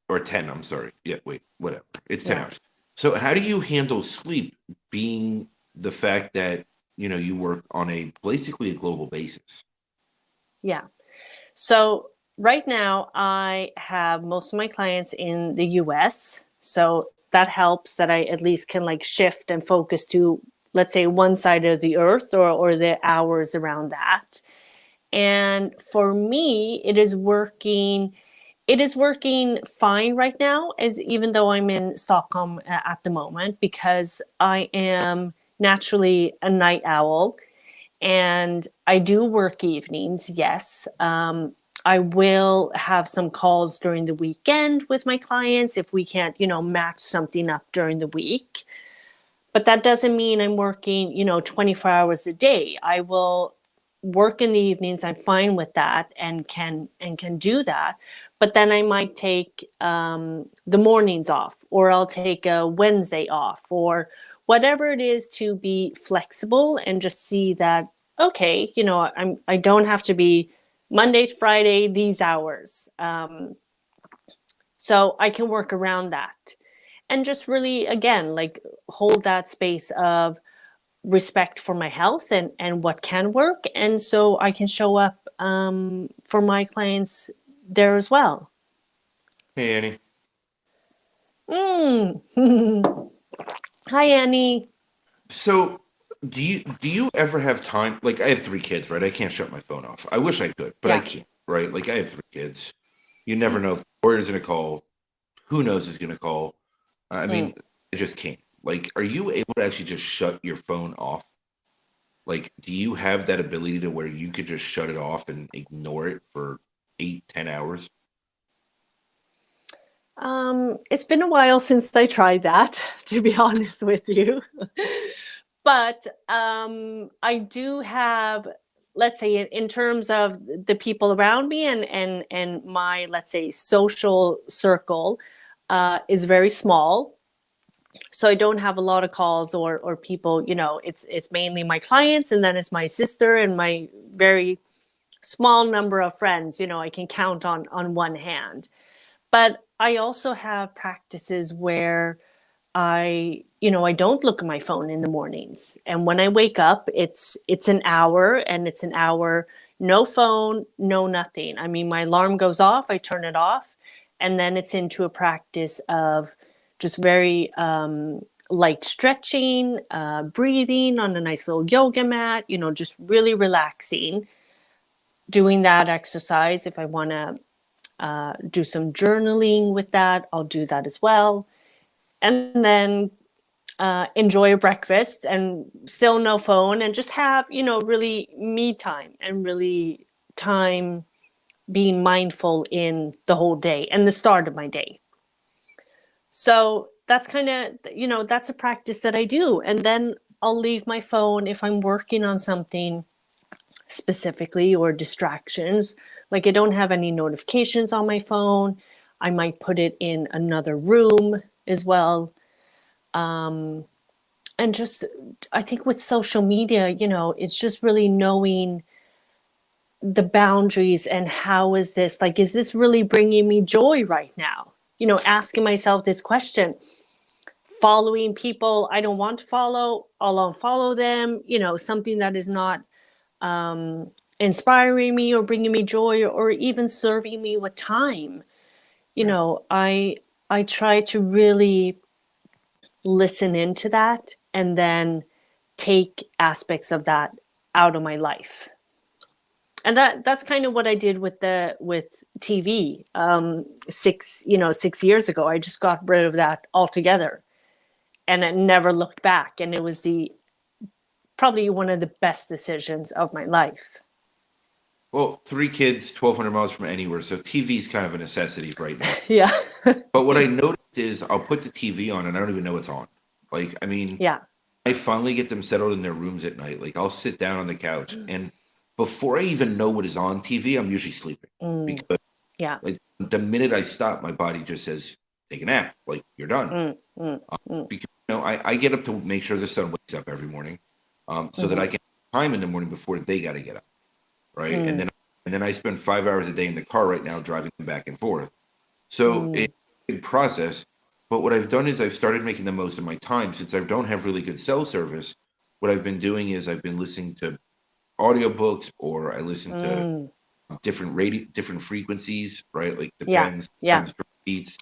or 10, I'm sorry. Yeah, wait, whatever. It's 10 yeah. hours. So how do you handle sleep being the fact that, you work on a basically a global basis? Yeah. So right now I have most of my clients in the US. So that helps that I at least can like shift and focus to let's say, one side of the earth, or the hours around that. And for me, it is working fine right now, even though I'm in Stockholm at the moment, because I am naturally a night owl and I do work evenings, yes. I will have some calls during the weekend with my clients if we can't, match something up during the week. But that doesn't mean I'm working, 24 hours a day. I will work in the evenings. I'm fine with that and can do that. But then I might take the mornings off, or I'll take a Wednesday off, or whatever it is, to be flexible and just see that, okay, I don't have to be Monday to Friday these hours. So I can work around that, and just really, again, like, hold that space of respect for my health and what can work, and so I can show up for my clients there as well. Hey, Annie. mm. Hi, Annie. So, do you ever have time? Like, I have three kids, right? I can't shut my phone off. I wish I could, but I Yeah. can't, right? Like, I have three kids. You never know if the lawyer's gonna call. Who knows who's gonna call? I Mm. mean, I just can't. Like, are you able to actually just shut your phone off? Like, do you have that ability to where you could just shut it off and ignore it for 8, 10 hours? It's been a while since I tried that, to be honest with you. But I do have, let's say, in terms of the people around me, and my, let's say, social circle is very small. So I don't have a lot of calls or people. It's mainly my clients, and then it's my sister and my very small number of friends. I can count on one hand. But I also have practices where I don't look at my phone in the mornings. And when I wake up, it's an hour, and it's an hour, no phone, no nothing. I mean, my alarm goes off, I turn it off, and then it's into a practice of just very light stretching, breathing on a nice little yoga mat, just really relaxing, doing that exercise. If I want to do some journaling with that, I'll do that as well. And then enjoy a breakfast and still no phone, and just have, really me time, and really time being mindful in the whole day and the start of my day. So that's kind of, that's a practice that I do. And then I'll leave my phone if I'm working on something specifically, or distractions. Like, I don't have any notifications on my phone. I might put it in another room as well. And just, I think with social media, it's just really knowing the boundaries, and how is this, like, is this really bringing me joy right now? Asking myself this question. Following people I don't want to follow, I'll unfollow them. Something that is not inspiring me or bringing me joy, or even serving me with time. Yeah. I try to really listen into that, and then take aspects of that out of my life. And that's kind of what I did with TV 6 years ago. I just got rid of that altogether, and I never looked back. And it was the probably one of the best decisions of my life. Well, three kids, 1,200 miles from anywhere, so TV is kind of a necessity right now. Yeah. But what I noticed is I'll put the TV on and I don't even know it's on. Like, I mean, Yeah. I finally get them settled in their rooms at night. Like, I'll sit down on the couch, and before I even know what is on TV, I'm usually sleeping. Because, Yeah. like, the minute I stop, my body just says, take a nap. Like, you're done. Because, I get up to make sure the sun wakes up every morning, so that I can have time in the morning before they got to get up. Right. And then I spend 5 hours a day in the car right now driving them back and forth. So it's a big process. But what I've done is I've started making the most of my time. Since I don't have really good cell service, what I've been doing is I've been listening to audiobooks, or I listen to different frequencies, right? Like the Yeah. bends, Yeah. beats,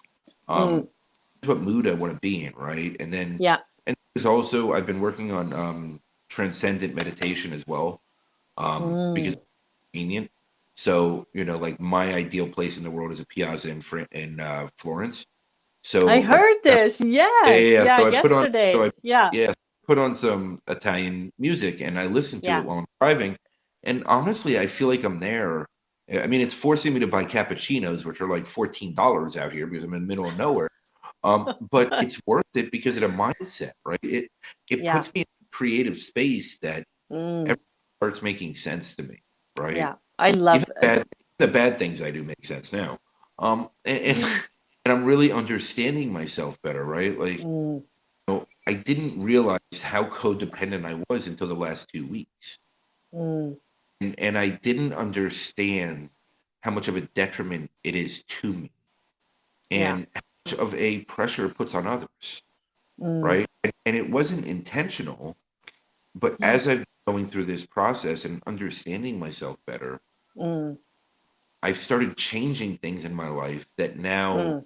what mood I want to be in, right? And then Yeah. and is also I've been working on transcendent meditation as well, because Mm. it's convenient. So, like my ideal place in the world is a piazza in Florence. I So like heard this. yeah, yeah, Yes. yeah. Yeah. So I put on so Yesterday. I Yeah. yeah, put on some Italian music and I listen to Yeah. it while I'm driving. And honestly, I feel like I'm there. I mean, it's forcing me to buy cappuccinos, which are like $14 out here because I'm in the middle of nowhere. But it's worth it because of the mindset, right? It Yeah. puts me in a creative space that Mm. everything starts making sense to me, right? Yeah. I Even love it. the bad things I do make sense now. And I'm really understanding myself better, right? Like, Mm. I didn't realize how codependent I was until the last 2 weeks. Mm. And I didn't understand how much of a detriment it is to me Yeah. and how much of a pressure it puts on others, Mm. right? And it wasn't intentional, but as I've been going through this process and understanding myself better, Mm. I've started changing things in my life that now Mm.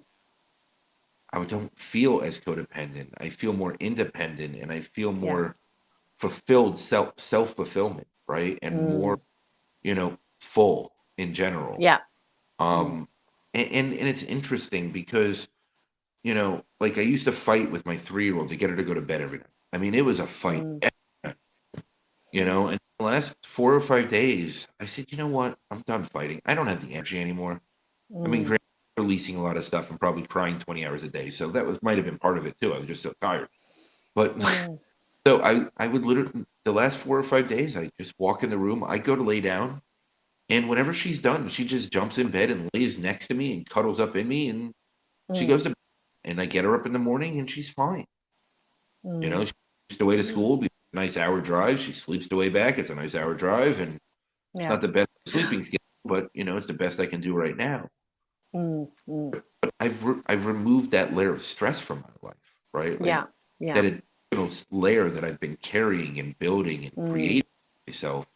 I don't feel as codependent. I feel more independent and I feel Yeah. more fulfilled self-fulfillment, right? And more, Mm. full in general. Yeah. Mm. Um and it's interesting because, like I used to fight with my 3-year-old to get her to go to bed every night. I mean, it was a fight, Mm. and the last 4 or 5 days, I said, you know what? I'm done fighting. I don't have the energy anymore. I mean, Mm. granted, releasing a lot of stuff and probably crying 20 hours a day. So that was might have been part of it too. I was just so tired. But Mm. so I would literally the last 4 or 5 days, I just walk in the room, I go to lay down, and whenever she's done, she just jumps in bed and lays next to me and cuddles up in me and she Mm. goes to bed. And I get her up in the morning and she's fine. Mm. She sleeps the way to school, it's a nice hour drive. She sleeps the way back, it's a nice hour drive, and it's Yeah. not the best sleeping schedule, but it's the best I can do right now. Mm. Mm. But I've removed that layer of stress from my life, right? Like Yeah. Yeah. that additional layer that I've been carrying and building and Mm. creating myself,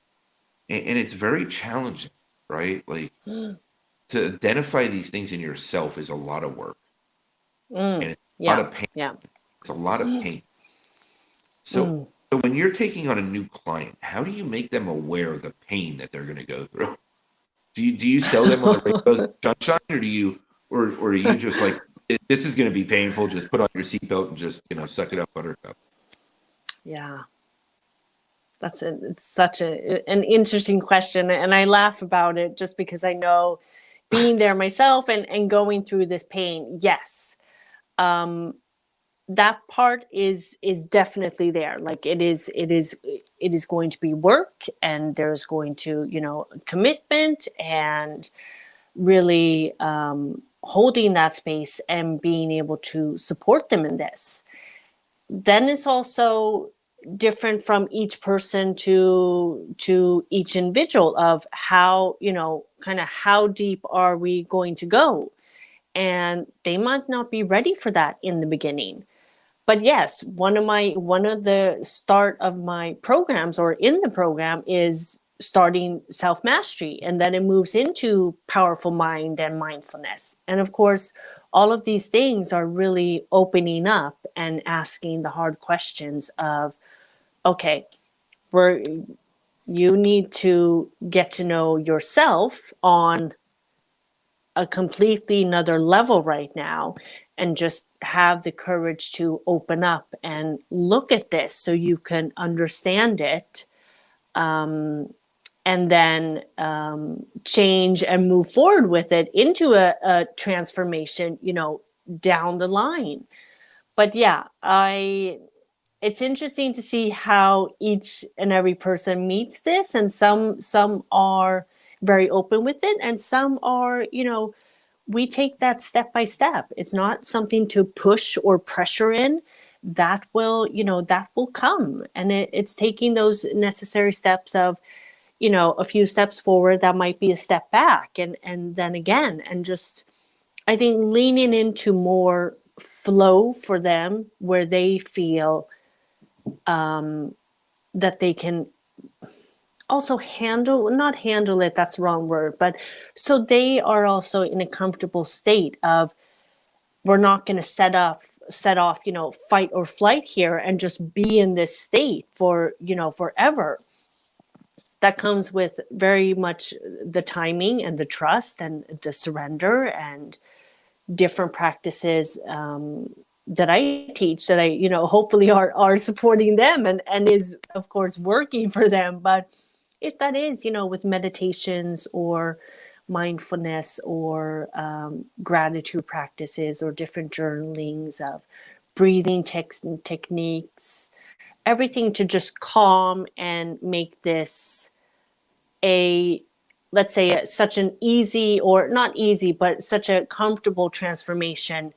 and it's very challenging, right? Like to identify these things in yourself is a lot of work, and Mm. it's a lot Yeah. of pain. Yeah. It's a lot of pain. So, Mm. so when you're taking on a new client, how do you make them aware of the pain that they're going to go through? Do you sell them on the rainbows and sunshine, or or are you just like this is going to be painful? Just put on your seatbelt and just suck it up, Buttercup. Yeah. It's such an interesting question, and I laugh about it just because I know being there myself and going through this pain. Yes, that part is definitely there. Like it is going to be work, and there's going to commitment and really holding that space and being able to support them in this. Then it's also different from each person to each individual of how kind of how deep are we going to go, and they might not be ready for that in the beginning. But yes, one of the start of my programs or in the program is starting self mastery, and then it moves into powerful mind and mindfulness. And of course, all of these things are really opening up and asking the hard questions of, okay, we're you need to get to know yourself on a completely another level right now, and just have the courage to open up and look at this so you can understand it, and then change and move forward with it into a transformation down the line. But yeah, I it's interesting to see how each and every person meets this, and some are very open with it, and some are we take that step by step. It's not something to push or pressure in. That will come, and it's taking those necessary steps of a few steps forward that might be a step back, and then again, and just I think leaning into more flow for them where they feel that they can also not handle it, that's the wrong word, but so they are also in a comfortable state of we're not going to set up set off, fight or flight here and just be in this state for, forever. That comes with very much the timing and the trust and the surrender and different practices that I teach that I, hopefully are supporting them and is of course working for them. But if that is, with meditations or mindfulness or gratitude practices or different journalings of breathing techniques, everything to just calm and make this a, let's say, such an easy, or not easy, but such a comfortable transformation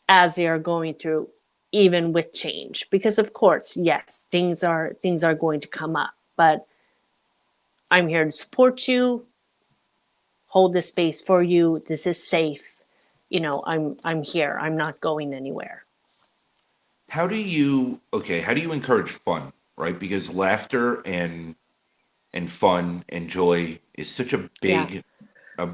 as they are going through, even with change. Because of course, yes, things are going to come up, but I'm here to support you, hold this space for you. This is safe. I'm here. I'm not going anywhere. How do you encourage fun, right? Because laughter and fun and joy is such a Yeah.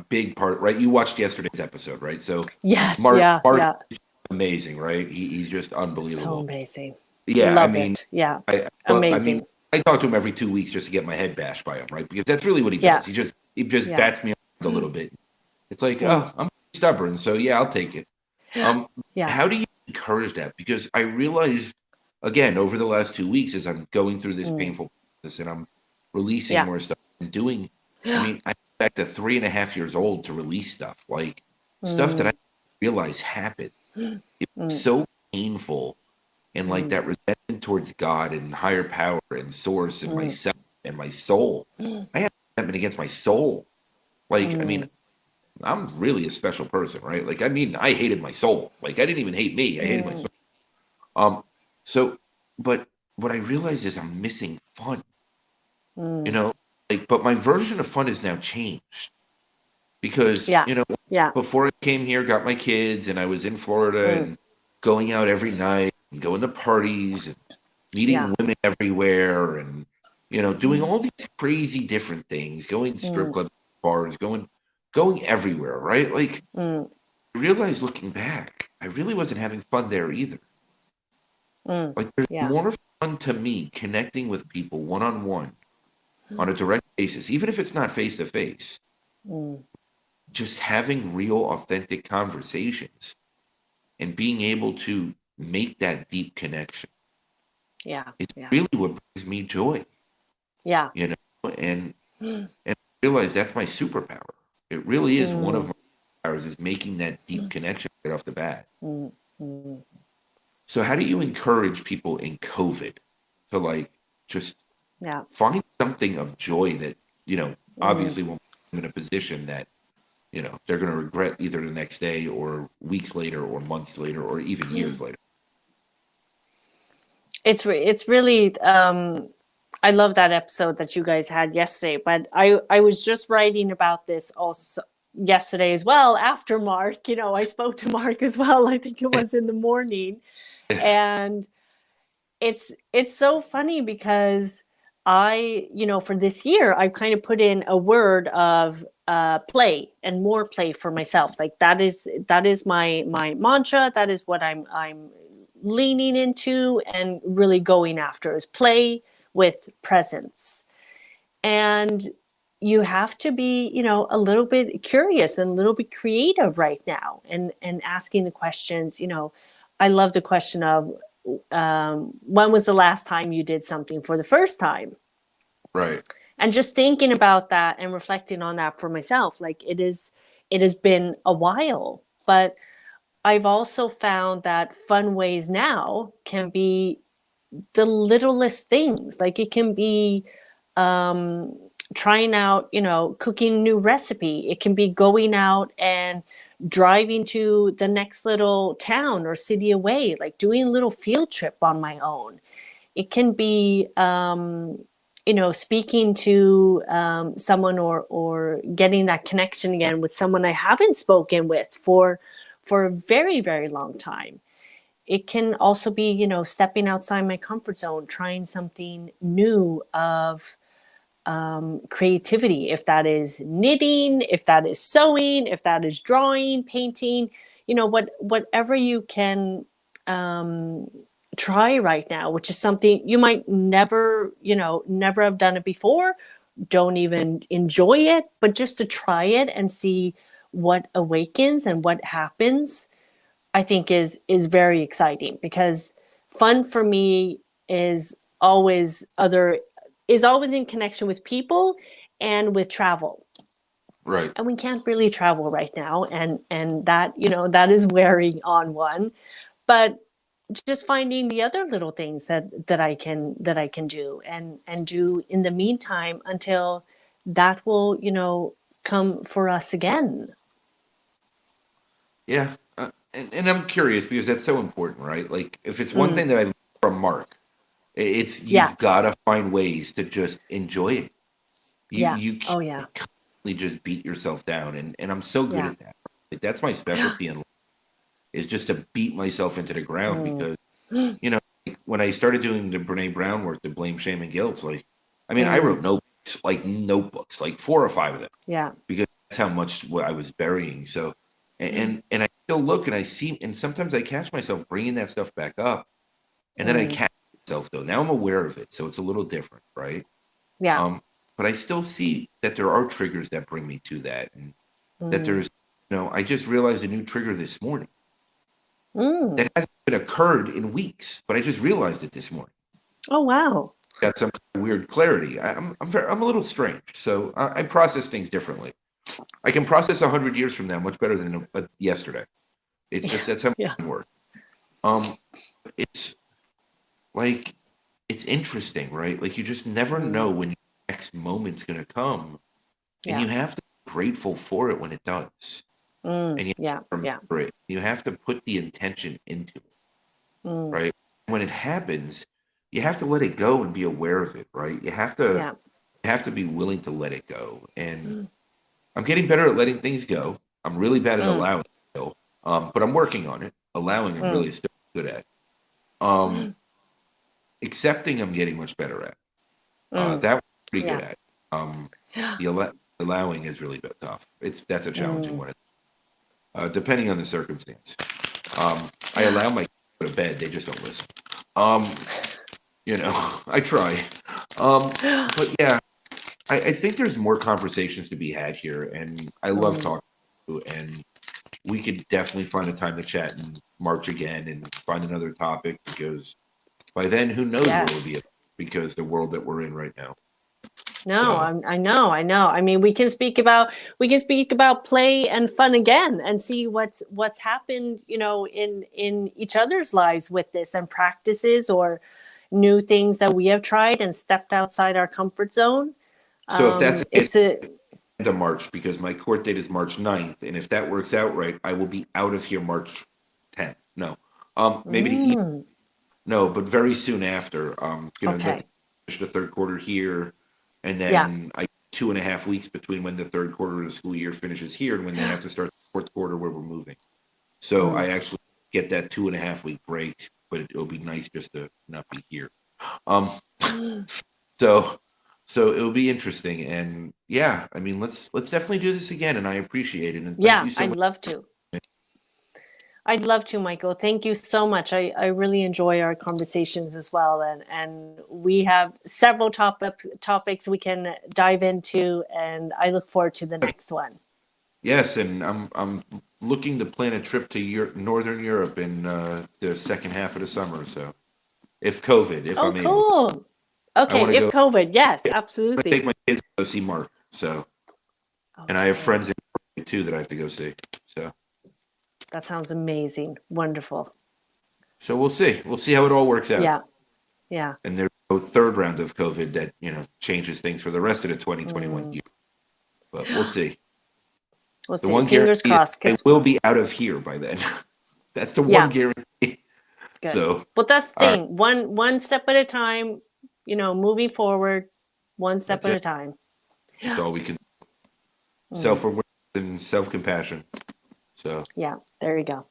big part, right? You watched yesterday's episode, right? So Yes. Mark Yeah. Mark Yeah. is amazing, right? He's just So unbelievable. amazing. Yeah, I Love mean, it. Yeah. I mean, Amazing. I talk to him every 2 weeks just to get my head bashed by him, right? Because that's really what he Yeah. does. He just Yeah. bats me around a little bit. It's like, Mm. oh, I'm stubborn, so yeah, I'll take it. Um, Yeah. how do you encourage that? Because I realized, again, over the last 2 weeks, as I'm going through this painful process and I'm releasing Yeah. more stuff and doing, I mean, I went back to 3.5 years old to release stuff, like stuff that I didn't realize happened. It was so painful, and like that resentment towards God and higher power and source and myself and my soul. I have resentment against my soul. Like, I mean, I'm really a special person, right? Like, I mean, I hated my soul. Like, I didn't even hate me. I hated my soul. Um, so, but what I realized is I'm missing fun, you know, like, but my version of fun has now changed because, Yeah. Yeah. before I came here, got my kids, and I was in Florida and going out every night and going to parties and Yeah. meeting women everywhere and, doing all these crazy different things, going to strip clubs, bars, going everywhere, right? Like, I realized looking back, I really wasn't having fun there either. Like, there's Yeah. more fun to me connecting with people one on one on a direct basis, even if it's not face to face, just having real, authentic conversations and being able to make that deep connection. Yeah. It's Yeah. really what brings me joy, Yeah. and I realize that's my superpower. It really is one of my powers is making that deep connection right off the bat. So how do you encourage people in COVID to like just Yeah. find something of joy that, obviously won't put them in a position that, they're going to regret either the next day or weeks later or months later or even years later? It's really I love that episode that you guys had yesterday, but I was just writing about this also yesterday as well after Mark. I spoke to Mark as well. I think it was in the morning. And it's so funny because for this year, I've kind of put in a word of play and more play for myself. Like that is my mantra. That is what I'm leaning into and really going after is play with presence. And you have to be, a little bit curious and a little bit creative right now and asking the questions. I love the question of when was the last time you did something for the first time? Right. And just thinking about that and reflecting on that for myself, like it has been a while, but I've also found that fun ways now can be the littlest things. Like it can be trying out, cooking a new recipe. It can be going out and driving to the next little town or city away, like doing a little field trip on my own. It can be, speaking to someone or getting that connection again with someone I haven't spoken with for a very, very long time. It can also be, stepping outside my comfort zone, trying something new of creativity, if that is knitting, if that is sewing, if that is drawing, painting, whatever you can try right now, which is something you might never, never have done it before, don't even enjoy it, but just to try it and see what awakens and what happens, I think is very exciting, because fun for me is always in connection with people and with travel. Right. And we can't really travel right now, and that, that is wearing on one. But just finding the other little things that I can do and do in the meantime until that will, come for us again. Yeah. And I'm curious because that's so important, right? Like, if it's one Mm, thing that I learned from Mark, it's yeah, you've got to find ways to just enjoy it. yeah, You oh yeah, can't constantly just beat yourself down, and I'm so good yeah. at that. Like, that's my specialty in life, is just to beat myself into the ground Mm, because like, when I started doing the Brene Brown work, the blame, shame, and guilt, like, I mean, I mm, wrote notebooks, like 4 or 5 of them, yeah. because that's how much what I was burying. So, Mm, and I still look and I see, and sometimes I catch myself bringing that stuff back up, and then I mm, catch myself though. Now I'm aware of it, so it's a little different, right? yeah. Um, but I still see that there are triggers that bring me to that, and that Mm, there's, I just realized a new trigger this morning mm. that hasn't been occurred in weeks, but I just realized it this morning. Oh wow. Got some kind of weird clarity. I'm a little strange, so I process things differently. I can process 100 years from now much better than yesterday. It's just that's how Yeah. my work. Um, it's like it's interesting, right? Like, you just never know Mm, when your next moment's gonna come, and yeah. you have to be grateful for it when it does, and you Yeah. have to Yeah. remember it. You have to put the intention into it, Mm, right? When it happens, you have to let it go and be aware of it, right? yeah. You have to be willing to let it go. And Mm, I'm getting better at letting things go. I'm really bad at mm, allowing still, but I'm working on it. Allowing, I'm mm, really still good at. Um, Accepting, I'm getting much better at. mm, That I'm pretty good yeah. at. The allowing is really tough. That's a challenging Mm, one, depending on the circumstance. I allow my kids to go to bed; they just don't listen. Um, I try. But yeah, I think there's more conversations to be had here, and I love mm, talking to you, and we could definitely find a time to chat and March again and find another topic, because by then, who knows where we'll be at, yes. because the world that we're in right now. No, So, I know, I know. I mean, we can speak about play and fun again, and see what's happened, in each other's lives with this, and practices or new things that we have tried and stepped outside our comfort zone. if that's the case, It's a end of March, because my court date is March 9th, and if that works out right, I will be out of here March 10th. No, maybe mm, no, but very soon after. That okay. finish the third quarter here, and Yeah. then 2.5 weeks between when the third quarter of the school year finishes here and when they have to start the fourth quarter where we're moving. So I Mm, actually get that 2.5 week break, but it'll be nice just to not be here. Um, mm. so it'll be interesting, and yeah, I mean, let's definitely do this again, and I appreciate it, and thank Yeah, you so I'd much. love to. I'd love to, Michael. Thank you so much. I really enjoy our conversations as well. And we have several topics we can dive into, and I look forward to the next one. Yes, and I'm looking to plan a trip to Northern Europe in the second half of the summer. So if Oh, I'm able, cool. I Okay, want to if go. COVID, yes, I want to take absolutely. my kids to go see Mark. So, and I have friends Okay. in Norway too that I have to go see. So, That sounds amazing. Wonderful. we'll see. We'll see how it all works out. Yeah, yeah. And there's no third round of COVID that changes things for the rest of the 2021 Mm. year. But we'll see. We'll The see. one Fingers guarantee is crossed, I because, will be out of here by then. That's the one yeah, guarantee. good. So, But that's the all right, thing. One step at a time, moving forward, one step that's at it. a time. That's all we can. Mm. Self-awareness and self-compassion. So, Yeah, there you go.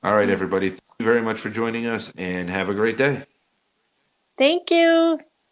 all right, everybody. Thank you very much for joining us, and have a great day. Thank you.